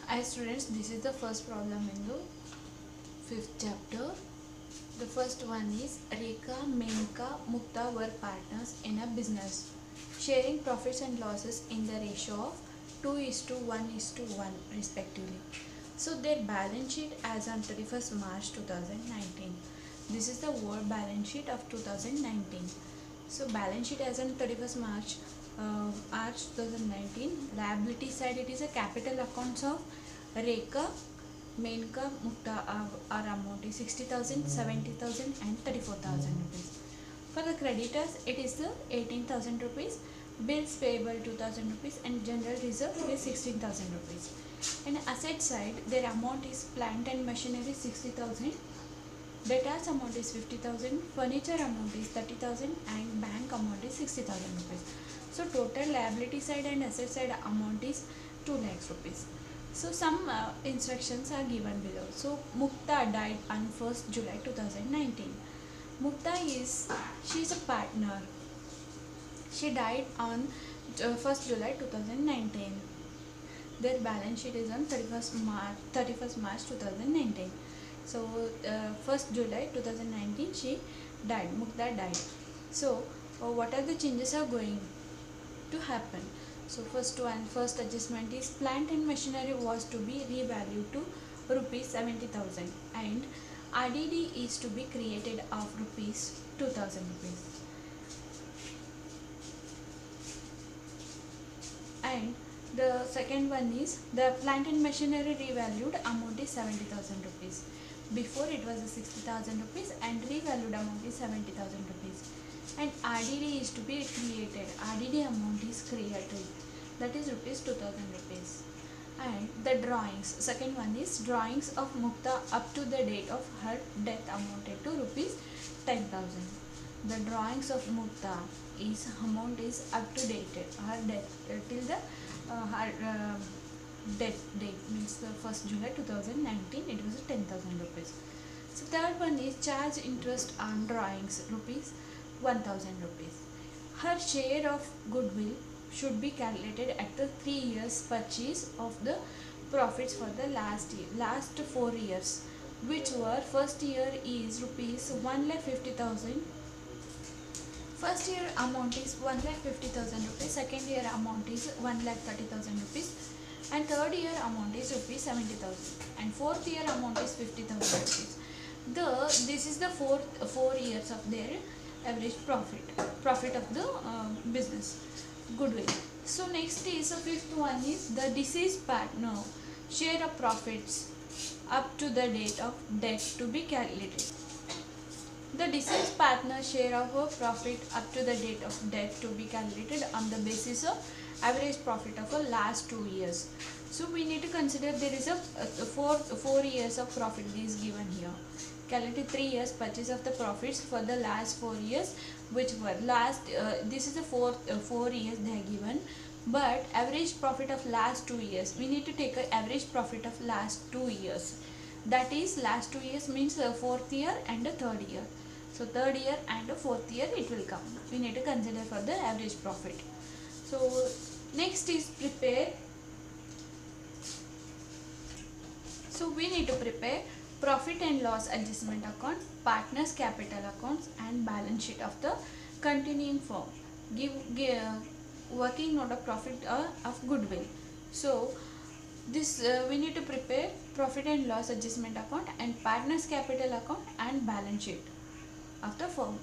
Hi students, this is the first problem in the fifth chapter. The first one is Rekha, Menka, Mukta were partners in a business, sharing profits and losses in the ratio of 2:1:1 respectively. So their balance sheet as on 31st March 2019. This is the word balance sheet of 2019. So balance sheet as on 31st March 2019. Liability side, it is a capital accounts of Rekha, Menka, Mukta are amount is 60,000, 70,000 and 34,000 rupees. For the creditors, it is the 18,000 rupees, bills payable 2,000 rupees and general reserve is 16,000 rupees. And asset side, their amount is plant and machinery 60,000, debtors amount is 50,000, furniture amount is 30,000 and bank amount is 60,000 rupees. So total liability side and asset side amount is 2 lakhs rupees. So some instructions are given below. So Mukta died on 1st July 2019. Mukta she is a partner. She died on 1st July 2019. Their balance sheet is on 31st March 2019. So 1st July 2019 she died. Mukta died. So what are the changes are going to happen? So first adjustment is plant and machinery was to be revalued to rupees 70,000 and RDD is to be created of rupees 2,000 rupees. And the second one is the plant and machinery revalued amount is 70,000 rupees. Before it was 60,000 rupees and revalued amount is 70,000 rupees. And RDD is to be created. RDD amount is created, that is rupees 2,000 rupees. And the drawings, second one is drawings of Mukta up to the date of her death amounted to rupees 10,000. The drawings of Mukta is amount is up to date, her death till the her death date means the 1st July 2019, it was 10,000 rupees. So third one is charge interest on drawings rupees 1,000 rupees. Her share of goodwill should be calculated at the 3 years purchase of the profits for the last 4 years, which were first year is rupees 1,50,000. First year amount is 1,50,000 rupees, second year amount is 1,30,000 rupees, and third year amount is rupees 70,000, and fourth year amount is 50,000 rupees. This is the 4 years of their average profit of the business goodwill. So next is the fifth one is the deceased partner share of profits up to the date of death to be calculated. The deceased partner share of a profit up to the date of death to be calculated on the basis of average profit of the last 2 years. So we need to consider there is a 4 years of profit is given here. Calculate 3 years purchase of the profits for the last 4 years, which were this is the 4 years they are given, but average profit of last 2 years we need to take a average profit of last 2 years, that is last 2 years means the fourth year and the third year. So third year and the fourth year it will come, we need to consider for the average profit. So next is prepare. So we need to prepare profit and loss adjustment account, partners capital accounts and balance sheet of the continuing firm. Give working note of profit of goodwill. So this we need to prepare profit and loss adjustment account and partners capital account and balance sheet of the firm.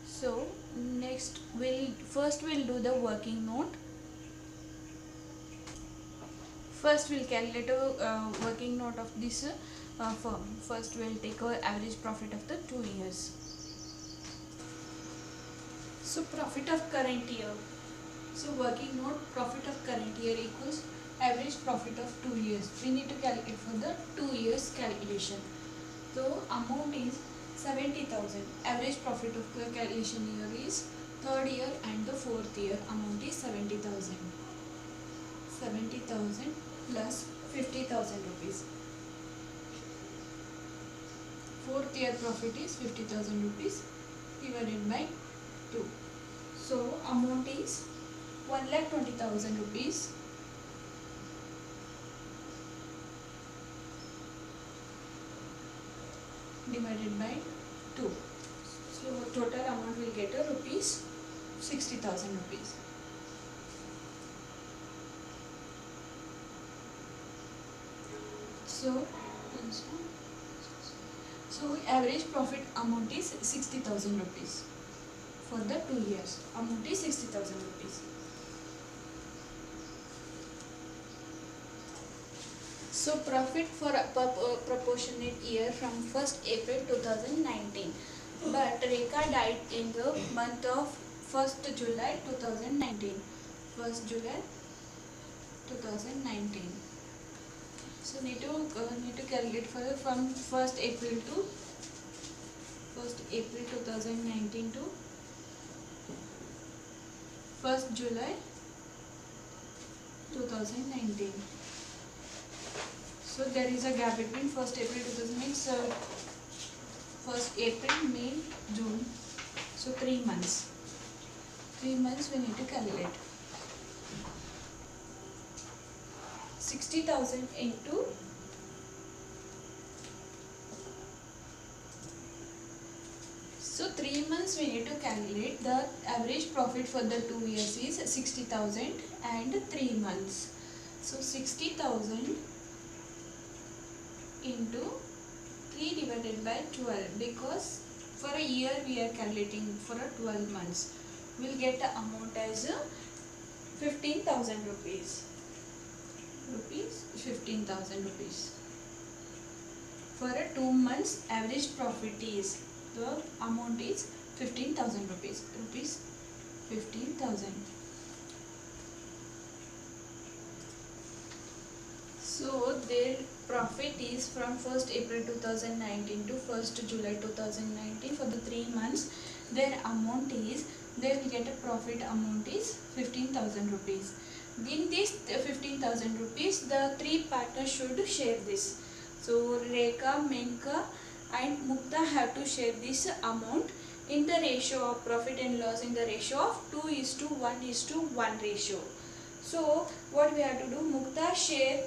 So next we'll do the working note. First we'll calculate a working note of this firm. First we'll take our average profit of the 2 years. So profit of current year. So working note, profit of current year equals average profit of 2 years. We need to calculate for the 2 years calculation. So amount is 70,000. Average profit of the calculation year is third year and the fourth year amount is 70,000. 70,000 plus 50,000 rupees. Fourth year profit is 50,000 rupees divided by 2. So amount is 1,20,000 rupees divided by 2. So total amount will get a rupees 60,000 rupees. So average profit amount is 60,000 rupees for the 2 years. Amount is 60,000 rupees. So profit for a proportionate year from 1st April 2019. But Rekha died in the month of 1st July 2019. 1st July 2019. So need to calculate for from 1st April to 1st April 2019 to 1st July 2019. So there is a gap between 1st April 2000 means 1st April, May, June. So 3 months. 3 months we need to calculate. 60,000 into 3 months we need to calculate. The average profit for the 2 years is 60,000 and 3 months. So 60,000 into 3 divided by 12, because for a year we are calculating for a 12 months. We will get the amount as 15,000 rupees. 15,000 rupees. For a 2 months average profit is, the amount is 15,000 rupees. 15,000. So their profit is from 1st April 2019 to 1st July 2019 for the 3 months. Their amount is, they will get a profit amount is 15,000 rupees. In this 15,000 rupees, the 3 partners should share this. So Rekha, Menka and Mukta have to share this amount in the ratio of profit and loss, in the ratio of 2:1:1 ratio. So what we have to do, Mukta share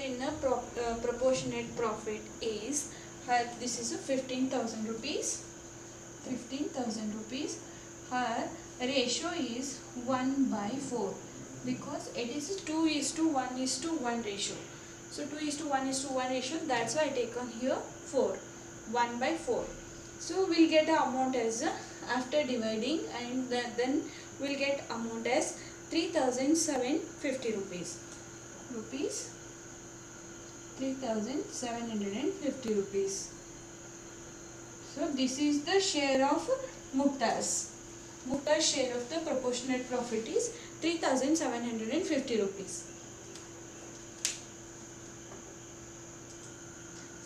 in a proportionate profit is her, this is a 15,000 rupees. 15,000 rupees. Her ratio is 1/4 because it is 2:1:1 ratio. So 2:1:1 ratio, that's why I take on here 4. 1/4. So we'll get the amount as after dividing, and then we'll get amount as 3,750 rupees. 3,750 rupees. So this is the share of Mukta's. Mukta's share of the proportionate profit is 3,750 rupees.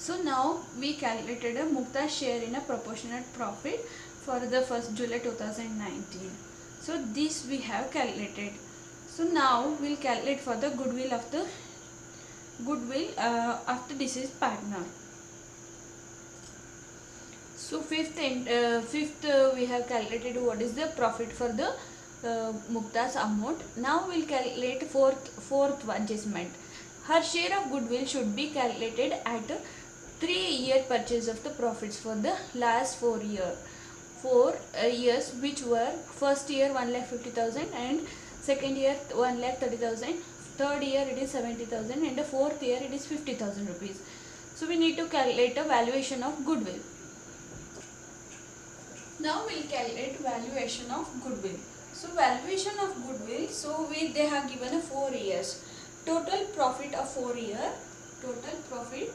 So now we calculated a Mukta's share in a proportionate profit for the 1st July 2019. So this we have calculated. So now we'll calculate for the goodwill of the after deceased partner. So fifth we have calculated what is the profit for the Mukta's amount. Now we'll calculate fourth adjustment. Her share of goodwill should be calculated at 3-year purchase of the profits for the last 4 years, which were first year 1,50,000 and second year 1,30,000, third year it is 70,000 and the fourth year it is 50,000 rupees. So we need to calculate a valuation of goodwill. Now we will calculate valuation of goodwill. So valuation of goodwill, so they have given a 4 years. Total profit of 4 year, total profit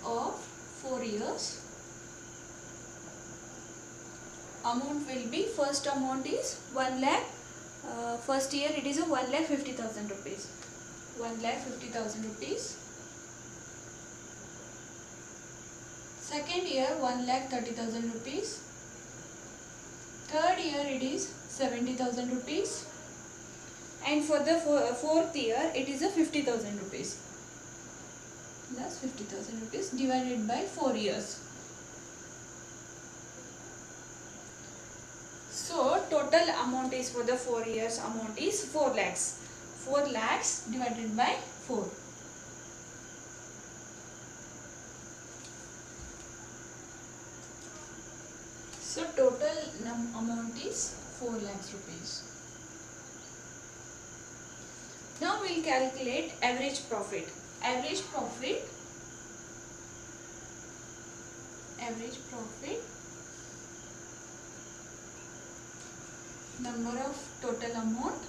of 4 years. Amount will be, first amount is 1 lakh, first year it is a 1,50,000 rupees. 1,50,000 rupees. Second year 1,30,000 rupees. Third year it is 70,000 rupees. And for the fourth year it is a 50,000 rupees. Plus 50,000 rupees divided by 4 years. total amount is for the 4 years amount is 4 lakhs. 4 lakhs divided by 4. So total amount is 4 lakhs rupees. Now we will calculate average profit. Average profit number of total amount,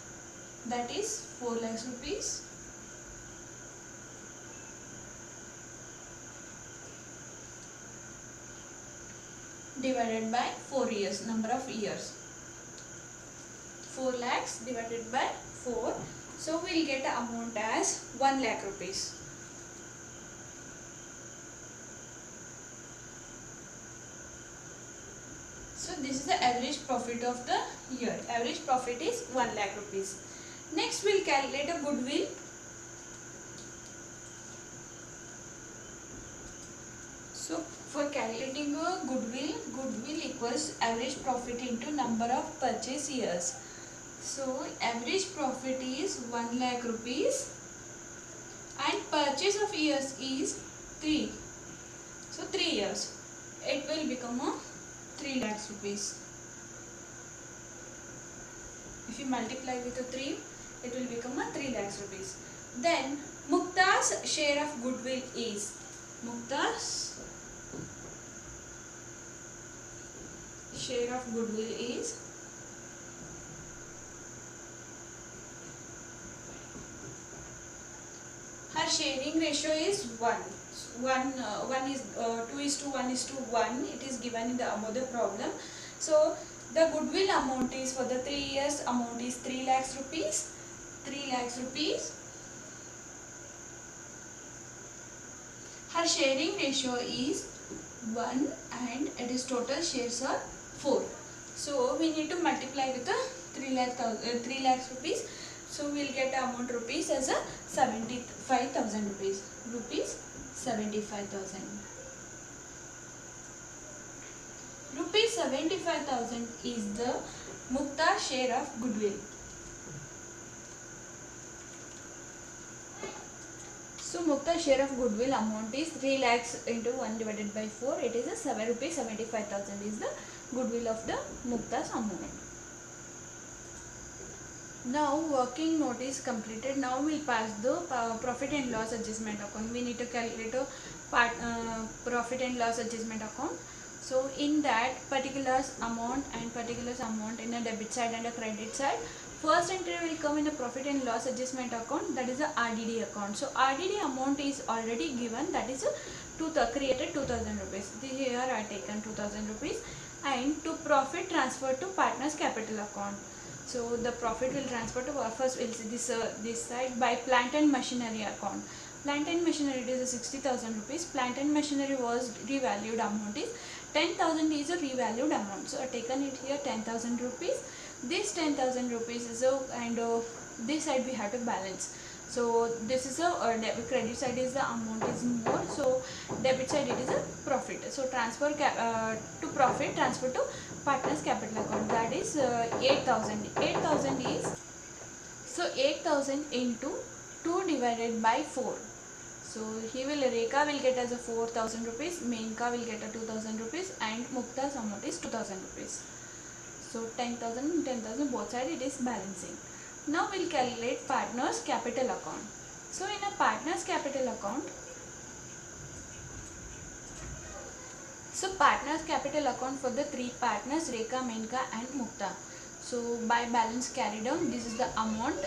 that is 4 lakhs rupees, divided by 4 years, number of years. 4 lakhs divided by 4. So we will get the amount as 1 lakh rupees. So this is the average profit of the year. Average profit is 1 lakh rupees. Next we will calculate a goodwill. So for calculating a goodwill equals average profit into number of purchase years. So average profit is 1 lakh rupees and purchase of years is 3. So 3 years. It will become a 3 lakhs rupees. If you multiply with a 3, it will become a 3 lakhs rupees. Then Mukta's share of goodwill is, Mukta's share of goodwill is her sharing ratio is 1. 1 is 2:1:1. It is given in the above the problem. So the goodwill amount is for the 3 years amount is 3 lakhs rupees. 3 lakhs rupees. Her sharing ratio is 1 and it is total shares are 4. So we need to multiply with the 3 lakhs rupees. So we will get amount rupees as a 75,000 rupees. Rupees 75,000. Rupees 75,000 is the Mukta share of goodwill. So Mukta share of goodwill amount is 3 lakhs into 1 divided by 4. It is a 7 rupees 75,000 is the goodwill of the Mukta's amount. Now working note is completed. Now we will pass the profit and loss adjustment account. We need to calculate a profit and loss adjustment account. So in that particulars amount and particulars amount in a debit side and a credit side. First entry will come in a profit and loss adjustment account, that is a RDD account. So RDD amount is already given, that is created 2,000 rupees. Here I taken 2,000 rupees and to profit transfer to partners capital account. So the profit will transfer to first we'll see this side by plant and machinery account. Plant and machinery it is 60,000 rupees. Plant and machinery was revalued amount is 10,000 is a revalued amount. So I taken it here 10,000 rupees. This 10,000 rupees is and this side we have to balance. So this is a debit, credit side is the amount is more. So debit side it is a profit. So transfer to profit transfer to partners capital account, that is 8,000. 8,000 is, so 8,000 into 2 divided by 4. So he will, Rekha will get as a 4,000 rupees, Menka will get a 2,000 rupees and Mukta's amount is 2,000 rupees. So 10,000 and 10,000 both sides it is balancing. Now we will calculate partners capital account. So in a partners capital account, so partners capital account for the 3 partners Rekha, Menka and Mukta. So by balance carried on, this is the amount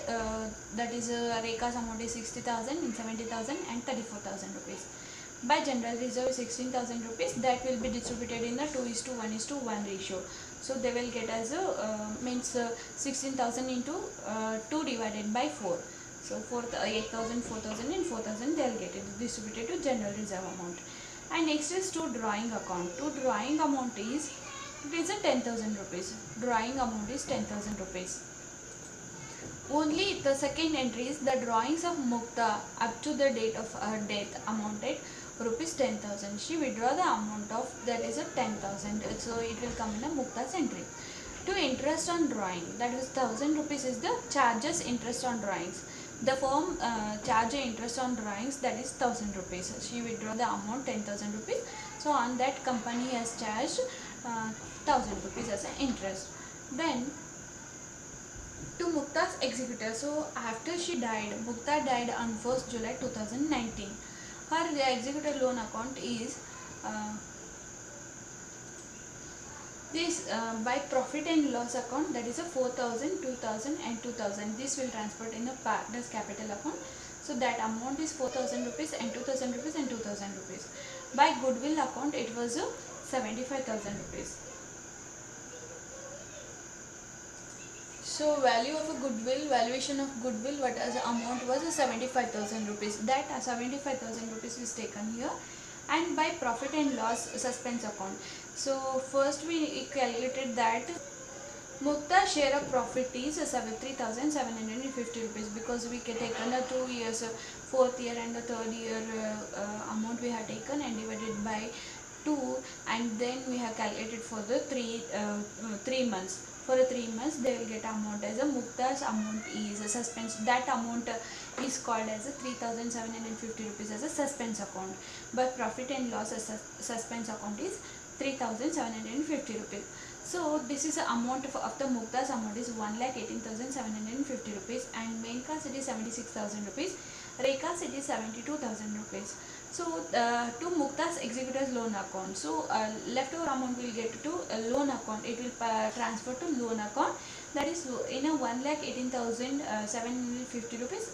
that is Rekha's amount is 60,000 and 70,000 and 34,000 rupees. By general reserve is 16,000 rupees, that will be distributed in a 2:1:1 ratio. So they will get as a means 16,000 into 2 divided by 4. So 8,000, 4,000 and 4,000 they will get it distributed to general reserve amount. And next is to drawing account. To drawing amount is, it is a 10,000 rupees. Drawing amount is 10,000 rupees. Only the second entry is the drawings of Mukta up to the date of her death amounted rupees 10,000. She withdraw the amount of that is a 10,000. So it will come in a Mukta's entry. To interest on drawing, that is 1000 rupees is the charges interest on drawings. The firm charge interest on drawings, that is 1000 rupees. She withdraw the amount 10,000 rupees. So on that company has charged 1000 rupees as an interest. Then to Mukta's executor. So after she died, Mukta died on 1st July 2019. Her executor loan account is this by profit and loss account, that is a 4000, 2000 and 2000. This will transfer in the partner's capital account. So that amount is 4000 rupees and 2000 rupees and 2000 rupees. By goodwill account, it was 75,000 rupees. So value of a goodwill, valuation of goodwill, what as amount was 75,000 rupees. That 75,000 rupees is taken here. And by profit and loss suspense account. So first we calculated that Mukta's share of profit is 73,750 rupees, because we can taken the 2 years, fourth year and the third year amount we have taken and divided by 2, and then we have calculated for the 3 months. For 3 months they will get amount as a Mukta's amount is a suspense. That amount is called as a 3,750 rupees as a suspense account. But profit and loss suspense account is 3,750 rupees. So this is the amount of the Mukta's amount is 1,18,750 rupees, and Menka's it is 76,000 rupees. Rekha's it is 72,000 rupees. So to Mukta's executor's loan account. So leftover amount will get to loan account. It will transfer to loan account. That is in a 1,18,750 rupees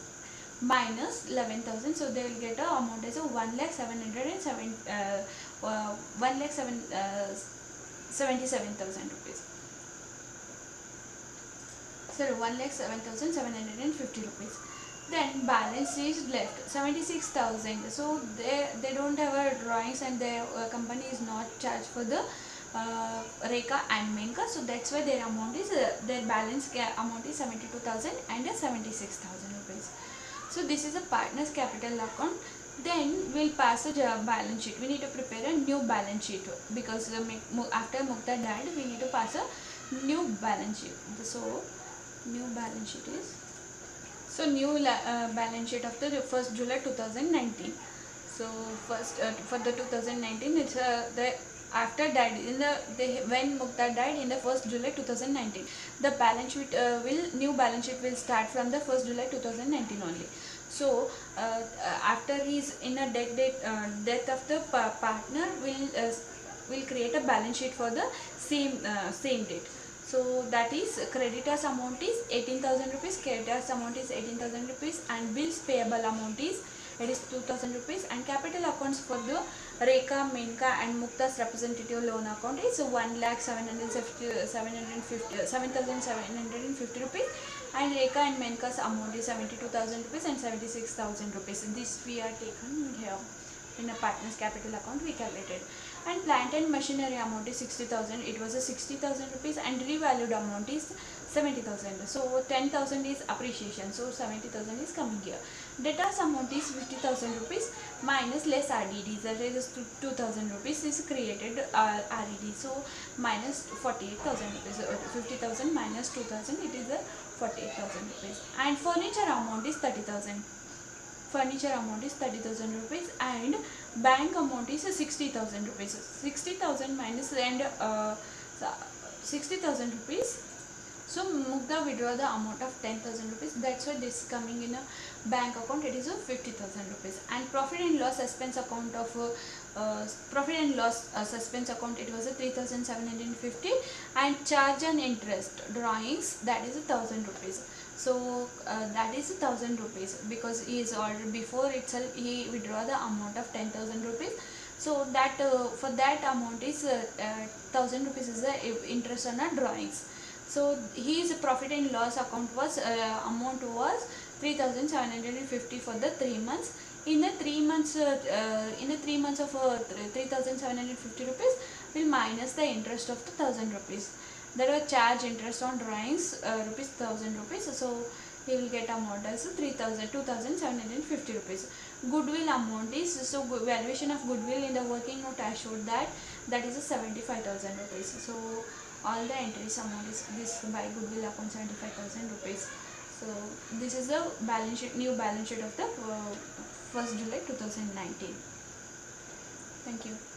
minus 11,000. So they will get a amount as a 1,77,000 rupees. Sorry, 1,07,750 rupees. Then balance is left 76,000. So they don't have a drawings, and their company is not charged for the Rekha and Menka. So that's why their amount is their balance amount is 72,000 and 76,000 rupees. So this is a partner's capital account. Then we'll pass a balance sheet. We need to prepare a new balance sheet, because after Mukta died we need to pass a new balance sheet. So new balance sheet is, so new balance sheet of the 1st July 2019. So first for the 2019, it's the after died in the when Mukta died in the 1st July 2019. The balance sheet new balance sheet will start from the 1st July 2019 only. So after his in a death of the partner, will create a balance sheet for the same date. So that is creditors amount is 18,000 rupees, creditors amount is 18,000 rupees, and bills payable amount is, it is 2,000 rupees, and capital accounts for the Rekha, Menka and Mukta's representative loan account is 7,750 rupees, and Rekha and Menka's amount is 72,000 rupees and 76,000 rupees. This we are taken here in a partner's capital account we calculated. And plant and machinery amount is 60,000. It was a 60,000 rupees, and revalued amount is 70,000. So 10,000 is appreciation. So 70,000 is coming here. Debtors amount is 50,000 rupees minus less RDD. That is 2,000 rupees is created RED. So minus 48,000 rupees. 50,000 minus 2,000, it is a 48,000 rupees. And furniture amount is 30,000. Furniture amount is 30,000 rupees, and bank amount is 60,000 rupees. 60,000 minus and 60,000 rupees. So Mukta withdraw the amount of 10,000 rupees. That's why this is coming in a bank account. It is 50,000 rupees. And profit and loss suspense account of suspense account, it was 3,750, and charge and interest drawings, that is 1,000 rupees. So that is 1,000 rupees, because he is already before itself he withdraw the amount of 10,000 rupees. So that for that amount is 1,000 rupees is the interest on our drawings. So his profit and loss account was amount was 3,750 for the 3 months. In the 3 months of 3,750 rupees, will minus the interest of the 1,000 rupees. There were charge interest on drawings rupees 1,000 rupees. So he will get amount as 2,750 rupees. Goodwill amount is, so valuation of goodwill in the working note I showed that is 75,000 rupees. So all the entries amount is this by goodwill account 75,000 rupees. So this is the balance sheet, new balance sheet of the 1st July 2019. Thank you.